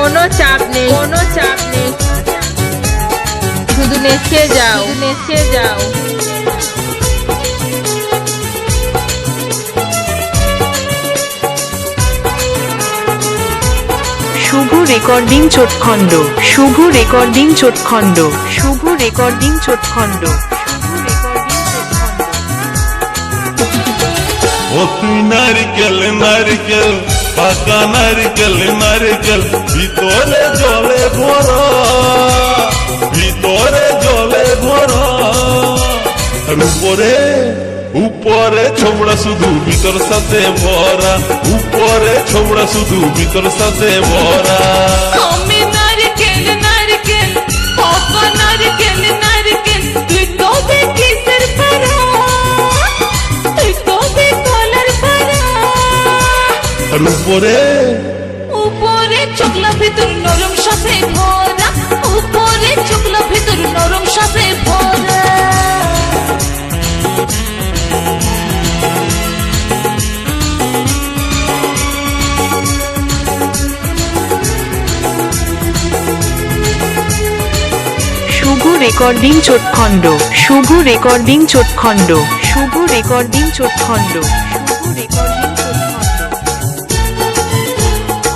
কোনো চাপ নেই, কোনো চাপ নেই, শুধু নেচে যাও, নেচে যাও। শুভ রেকর্ডিং চোটখণ্ড, শুভ রেকর্ডিং চোটখণ্ড, শুভ রেকর্ডিং চোটখণ্ড, নারিকেল নারিকেল পাকা নারিকেল নারিকেল ভিতরে জলে ভরা, ভিতরে জলে ভরা, আর উপরে উপরে ছোবড়া শুধু ভিতর সাথে ভরা, উপরে ছোবড়া শুধু ভিতর সাথে ভরা। আমি নারকেল নারকেল পাকা নারকেল নারকেল তুই তো কিসের পারা, তুই তো কলার পারা, আর উপরে উপরে চোখলা ভিতর নরম সাথে ভরা, উপরে চোখলা ভিতর নরম সাথে ভরা। শুভ রেকর্ডিং চোটখণ্ড, শুভ রেকর্ডিং চোটখণ্ড, শুভ রেকর্ডিং চোটখণ্ড, শুভ রেকর্ডিং চোটখণ্ড।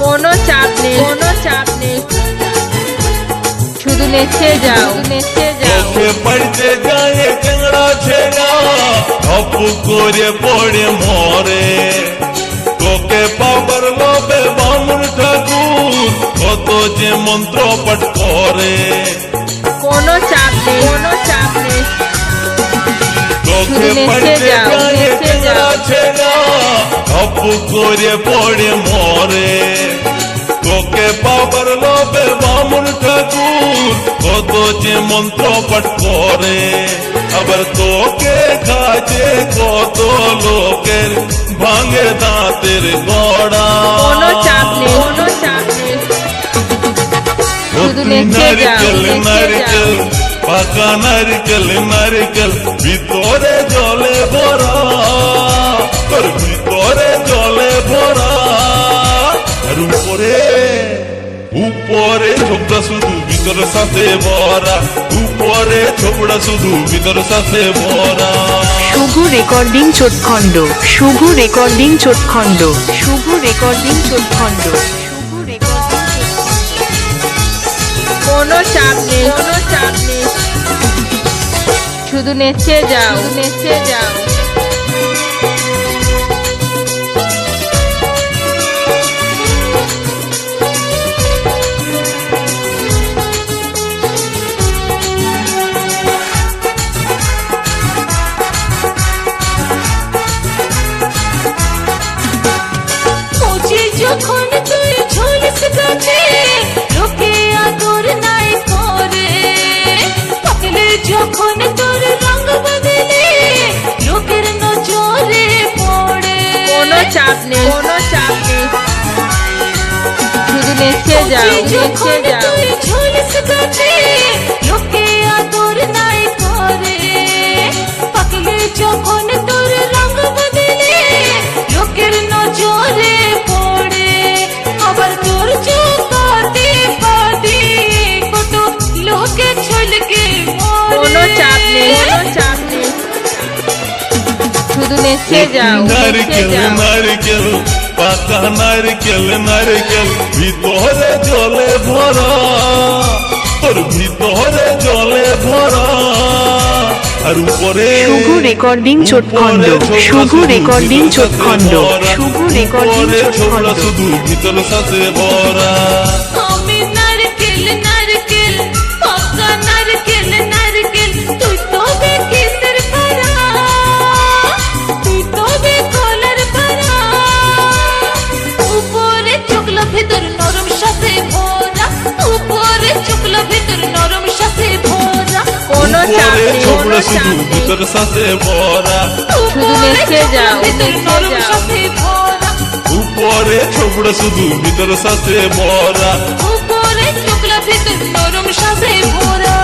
কোনো চাপ নেই, কোনো চাপ নেই, শুধু নেচে যাও, নেচে যাও। চোখে পড়তে যায় চেংড়া ছেড়া ধপ করে পড়ে মরে, তোকে পাবার লোভে বামুন ঠাকুর কত যে মন্ত্র পাঠ করে। কোনো চাপ নেই, কোনো চাপ নেই, চোখে নেচে পড়তে যাও, যায় নেচে চেংড়া যাও। ছেড়া ধপ করে পড়ে মরে, তোকে পাবার লোভে বামুন ঠাকুর কত যে মন্ত্র পাঠ করে। আবার তোকে কাজে কত লোকের ভাঙে দাঁতের গড়া। কোনো চাপ নেই, কোনো চাপ নেই, শুধু নেচে যাও, নারকেল নেচে নারকেল যাও। পাকা নারকেল নারকেল ভিতরে জলে ভরা, তোর ভিতরে জলে ভরা, আর উপরে উপরে ছোবড়া শুধু ভিতর সাথে ভরা, উপরে ছোবড়া শুধু ভিতর সাথে ভরা। শুভ রেকর্ডিং চোটখণ্ড, শুভ রেকর্ডিং চোটখণ্ড, শুভ রেকর্ডিং চোটখণ্ড, শুভ রেকর্ডিং চোটখণ্ড। কোনো চাপ নেই, কোনো চাপ নেই, শুধু নেচে যাও, নেচে যাও। মুঝে যখন তুই ঝুলিস গাছে লোকে আদর নাই করে, পাকলে যখন তোর রঙ বদলে লোকের নজরে পড়ে। কোনো চাপ নেই, কোনো চাপ নেই, শুধু নেচে যাও, নেচে যাও। তুই ঝুলিস গাছে লোকে আদর নাই করে, পাকলে যখন তোর রঙ বদলে লোকের নজরে পড়ে। আবার তোর চোখে পাদি কত লোকে ছলকে কোনো চাপ নেই, কোনো চাপ নেই, শুধু নেচে যাও, নেচে নারকেল যাও। নারকেল পাকা নারকেল নারকেল ভিতরে জলে ভরা, তোর ভিতরে জলে ভরা, আর উপরে শুভ রেকর্ডিং চোটখণ্ড, শুভ রেকর্ডিং চোটখণ্ড, শুভ রেকর্ডিং চোটখণ্ড। শুধু ভিতর সাথে ভরা। আমি নারকেল নারকেল পাকা নারকেল নারকেল তুই তো কিসের পারা, তুই তো কলার পারা, উপরে চোখলা ভিতর নরম সাথে ভরা, উপরে চোখলা ভিতর নরম সাথে ভরা, কোনো চাপ উপরে নেই, কোনো ছোবড়া শুধু চাপ নেই, ভিতর সাথে ভরা, শুধু নেচে যাও, ভিতর নেচে নরম যাও। সাথে ভরা, উপরে ছোবড়া শুধু ভিতর সাথে ভরা। উপরে চোখলা ভিতর নরম সাথে ভরা।